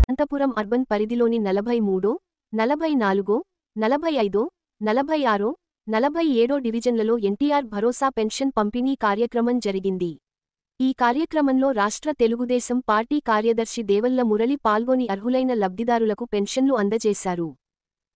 Anantapuram urban పరిధిలోని 43, 44, 45, 46, 47 డివిజన్లలో ఎన్టీఆర్ భరోసా pension పంపిణీ కార్యక్రమం జరిగింది. ఈ కార్యక్రమంలో రాష్ట్ర తెలుగుదేశం పార్టీ కార్యదర్శి దేవల్ల మురళి పాల్గొని అర్హులైన లబ్ధిదారులకు పెన్షన్లు అందజేశారు.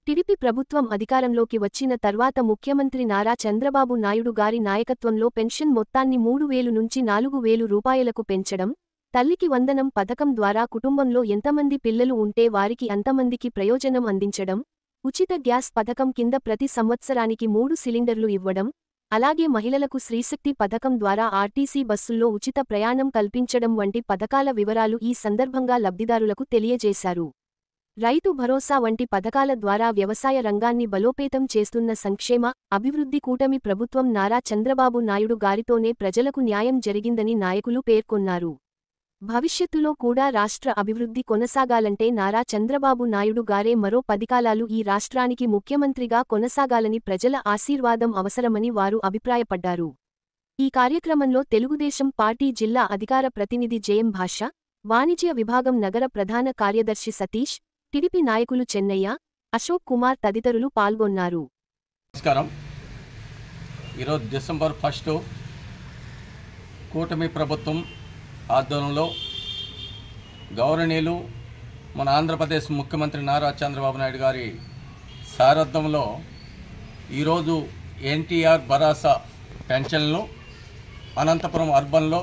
టీడీపీ ప్రభుత్వం అధికారంలోకి వచ్చిన తర్వాత ముఖ్యమంత్రి నారా చంద్రబాబు నాయుడు గారి నాయకత్వంలో పెన్షన్ మొత్తాన్ని 3,000 నుంచి 4,000 రూపాయలకు పెంచడం, తల్లికి వందనం పథకం ద్వారా కుటుంబంలో ఎంతమంది పిల్లలు ఉంటే వారికి అంతమందికి ప్రయోజనం అందించడం, ఉచిత గ్యాస్ పథకం కింద ప్రతి సంవత్సరానికి 3 సిలిండర్లు ఇవ్వడం, అలాగే మహిళలకు శ్రీశక్తి పథకం ద్వారా ఆర్టీసీ బస్సుల్లో ఉచిత ప్రయాణం కల్పించడం వంటి పథకాల వివరాలు ఈ సందర్భంగా లబ్ధిదారులకు తెలియజేశారు. రైతు భరోసా వంటి పథకాల ద్వారా వ్యవసాయ రంగాన్ని బలోపేతం చేస్తున్న సంక్షేమ, అభివృద్ధి కూటమి ప్రభుత్వం నారా చంద్రబాబు నాయుడు గారితోనే ప్రజలకు న్యాయం జరిగిందని నాయకులు పేర్కొన్నారు. భవిష్యత్తులో కూడా రాష్ట్ర అభివృద్ధి కొనసాగాలంటే నారా చంద్రబాబు నాయుడు గారే మరో 10 కాలాలు ఈ రాష్ట్రానికి ముఖ్యమంత్రిగా కొనసాగాలని ప్రజల ఆశీర్వాదం అవసరమని వారు అభిప్రాయపడ్డారు. ఈ కార్యక్రమంలో తెలుగుదేశం పార్టీ జిల్లా అధికార ప్రతినిధి జయం భాష, వాణిజ్య విభాగం నగర ప్రధాన కార్యదర్శి సతీష్, టీడీపీ నాయకులు చెన్నయ్య, అశోక్ కుమార్ తదితరులు పాల్గొన్నారు. నమస్కారం. ఈరోజు డిసెంబర్ 1 కూటమి ప్రభుత్వం ఆధ్వర్యంలో గౌరవనీయులు మన ఆంధ్రప్రదేశ్ ముఖ్యమంత్రి నారా చంద్రబాబు నాయుడు గారి సారథ్యంలో ఈరోజు ఎన్టీఆర్ భరోసా పెన్షన్లు అనంతపురం అర్బన్లో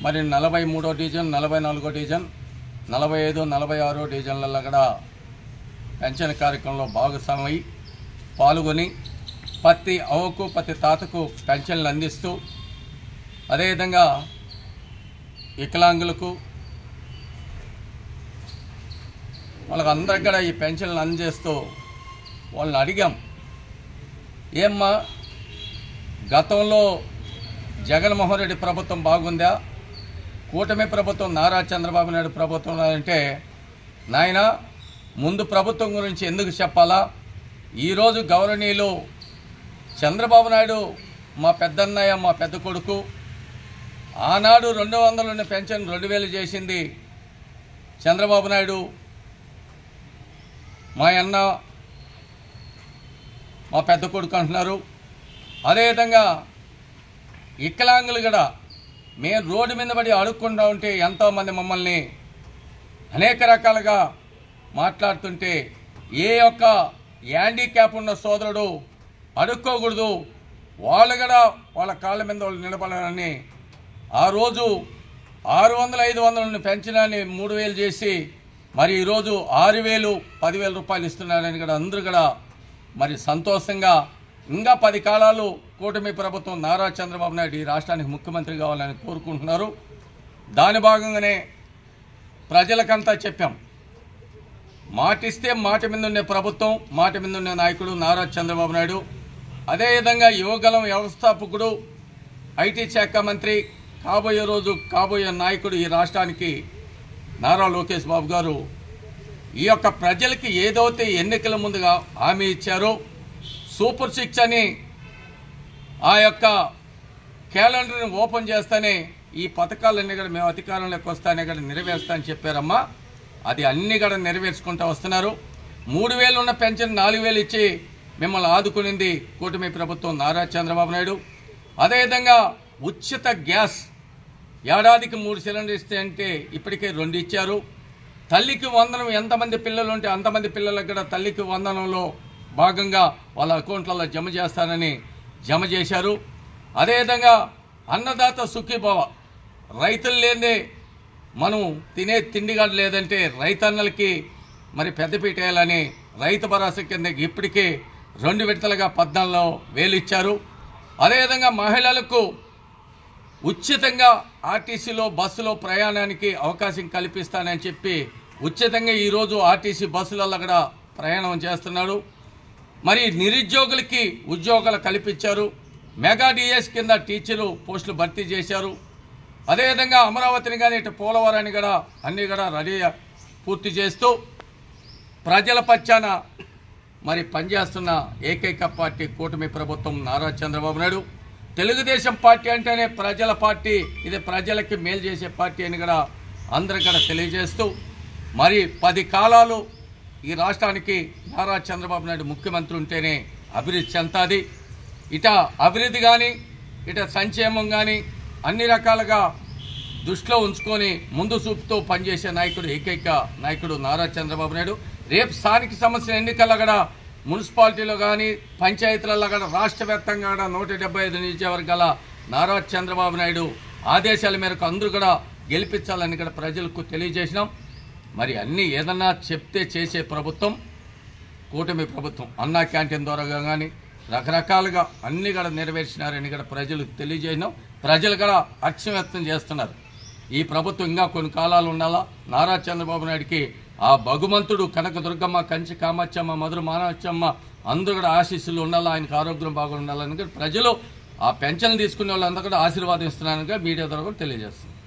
మరి 43వ డివిజన్, 44వ డివిజన్, 45, 46 డివిజన్లలో కూడా పెన్షన్ కార్యక్రమంలో భాగస్వామై పాల్గొని ప్రతి అవ్వకు ప్రతి తాతకు పెన్షన్లు అందిస్తూ, అదేవిధంగా వికలాంగులకు వాళ్ళకందరికి కూడా ఈ పెన్షన్లు అందజేస్తూ వాళ్ళని అడిగాం, ఏమ్మా గతంలో జగన్మోహన్ రెడ్డి ప్రభుత్వం బాగుందా, కూటమి ప్రభుత్వం నారా చంద్రబాబు నాయుడు ప్రభుత్వం అంటే, నాయన ముందు ప్రభుత్వం గురించి ఎందుకు చెప్పాలా? ఈరోజు గౌరవనీయులు చంద్రబాబు నాయుడు మా పెద్దన్నయ్య, మా పెద్ద కొడుకు, ఆనాడు 200 ఉన్న పెన్షన్ 2,000 చేసింది చంద్రబాబు నాయుడు. మా అన్న, మా పెద్ద కొడుకు అంటున్నారు. అదేవిధంగా వికలాంగులు కూడా మేము రోడ్డు మీద పడి అడుక్కుంటూ ఉంటే ఎంతోమంది మమ్మల్ని అనేక రకాలుగా మాట్లాడుతుంటే, ఏ ఒక్క హ్యాండిక్యాప్ ఉన్న సోదరుడు అడుక్కోకూడదు, వాళ్ళు కూడా వాళ్ళ కాళ్ళ మీద వాళ్ళు నిలబడాలని ఆ రోజు 600, 500 పెన్షనాన్ని 3,000 చేసి మరి ఈరోజు 6,000, 10,000 రూపాయలు ఇస్తున్నారని కూడా అందరూ కూడా మరి సంతోషంగా ఇంకా 10 కాలాలు కూటమి ప్రభుత్వం నారా చంద్రబాబు నాయుడు ఈ రాష్ట్రానికి ముఖ్యమంత్రి కావాలని కోరుకుంటున్నారు. దాని భాగంగానే ప్రజలకంతా చెప్పాం, మాటిస్తే మాట మీద ఉండే ప్రభుత్వం, మాట మీద ఉండే నాయకుడు నారా చంద్రబాబు నాయుడు. అదేవిధంగా యువగలం వ్యవస్థాపకుడు, ఐటీ శాఖ మంత్రి, కాబోయే నాయకుడు ఈ రాష్ట్రానికి నారా లోకేష్ బాబు గారు ఈ యొక్క ప్రజలకి ఏదైతే ఎన్నికల ముందుగా హామీ ఇచ్చారో సూపర్ 6 అని ఆ యొక్క క్యాలెండర్ని ఓపెన్ చేస్తానే ఈ పథకాలన్నీ కూడా మేము అధికారంలోకి వస్తానే కూడా నెరవేరుస్తానని చెప్పారమ్మా. అది అన్నీ కూడా నెరవేర్చుకుంటూ వస్తున్నారు. 3,000 ఉన్న పెన్షన్ 4,000 ఇచ్చి మిమ్మల్ని ఆదుకునింది కూటమి ప్రభుత్వం నారా చంద్రబాబు నాయుడు. అదేవిధంగా ఉచిత గ్యాస్ ఏడాదికి 3 సిలిండర్ ఇస్తే అంటే ఇప్పటికే 2 ఇచ్చారు. తల్లికి వందనం, ఎంతమంది పిల్లలు ఉంటే అంతమంది పిల్లలకు కూడా తల్లికి వందనంలో భాగంగా వాళ్ళ అకౌంట్లలో జమ చేస్తారని జమ చేశారు. అదేవిధంగా అన్నదాత సుఖీభవ, రైతులు లేదే మనం తినే తిండిగాడు లేదంటే రైతన్నలకి మరి పెద్దపీట వేయాలని రైతు భరోసా కింద ఇప్పటికే 2 విడతలుగా 14,000 ఇచ్చారు. అదేవిధంగా మహిళలకు ఉచితంగా ఆర్టీసీలో బస్సులో ప్రయాణానికి అవకాశం కల్పిస్తానని చెప్పి ఉచితంగా ఈరోజు ఆర్టీసీ బస్సులలో కూడా ప్రయాణం చేస్తున్నాడు. మరి నిరుద్యోగులకి ఉద్యోగాలు కల్పించారు. మెగా డిఎస్ కింద టీచరు పోస్టులు భర్తీ చేశారు. అదేవిధంగా అమరావతిని కానీ ఇటు పోలవరాన్ని కూడా అన్నీ కూడా రెడీ పూర్తి చేస్తూ ప్రజల పక్షాన మరి పనిచేస్తున్న ఏకైక పార్టీ కూటమి ప్రభుత్వం నారా చంద్రబాబు నాయుడు. తెలుగుదేశం పార్టీ అంటేనే ప్రజల పార్టీ, ఇది ప్రజలకి మేలు చేసే పార్టీ అని కూడా అందరూ కూడా తెలియజేస్తూ, మరి 10 కాలాలు ఈ రాష్ట్రానికి నారా చంద్రబాబు నాయుడు ముఖ్యమంత్రి ఉంటేనే అభివృద్ధి చెందుతుంది. ఇట అభివృద్ధి కానీ ఇట సంక్షేమం కానీ అన్ని రకాలుగా దృష్టిలో ఉంచుకొని ముందు చూపుతో పనిచేసే నాయకుడు, ఏకైక నాయకుడు నారా చంద్రబాబు నాయుడు. రేపు స్థానిక సంస్థల ఎన్నికల్లో కూడా మున్సిపాలిటీలో కానీ పంచాయతీలలో కూడా రాష్ట్ర వ్యాప్తంగా కూడా 175 నియోజకవర్గాల నారా చంద్రబాబు నాయుడు ఆదేశాల మేరకు అందరూ కూడా గెలిపించాలని కూడా ప్రజలకు తెలియజేసినాం. మరి అన్నీ ఏదన్నా చెప్తే చేసే ప్రభుత్వం కూటమి ప్రభుత్వం. అన్నా క్యాంటీన్ ద్వారా కానీ రకరకాలుగా అన్ని కూడా నెరవేర్చినారని కూడా ప్రజలకు తెలియజేసినాం. ప్రజలు కూడా హర్షం వ్యక్తం చేస్తున్నారు. ఈ ప్రభుత్వం ఇంకా కొన్ని కాలాలు ఉండాలా. నారా చంద్రబాబు నాయుడికి ఆ భగవంతుడు కనకదుర్గమ్మ, కంచి కామాక్షమ్మ, మధుర మానవచ్చమ్మ అందరూ కూడా ఆశీస్సులు ఉండాలా, ఆయనకు ఆరోగ్యం బాగుండాలని కూడా ప్రజలు ఆ పెన్షన్లు తీసుకునే వాళ్ళందరూ కూడా ఆశీర్వాదం ఇస్తున్నారని మీడియా ద్వారా కూడా తెలియజేస్తున్నారు.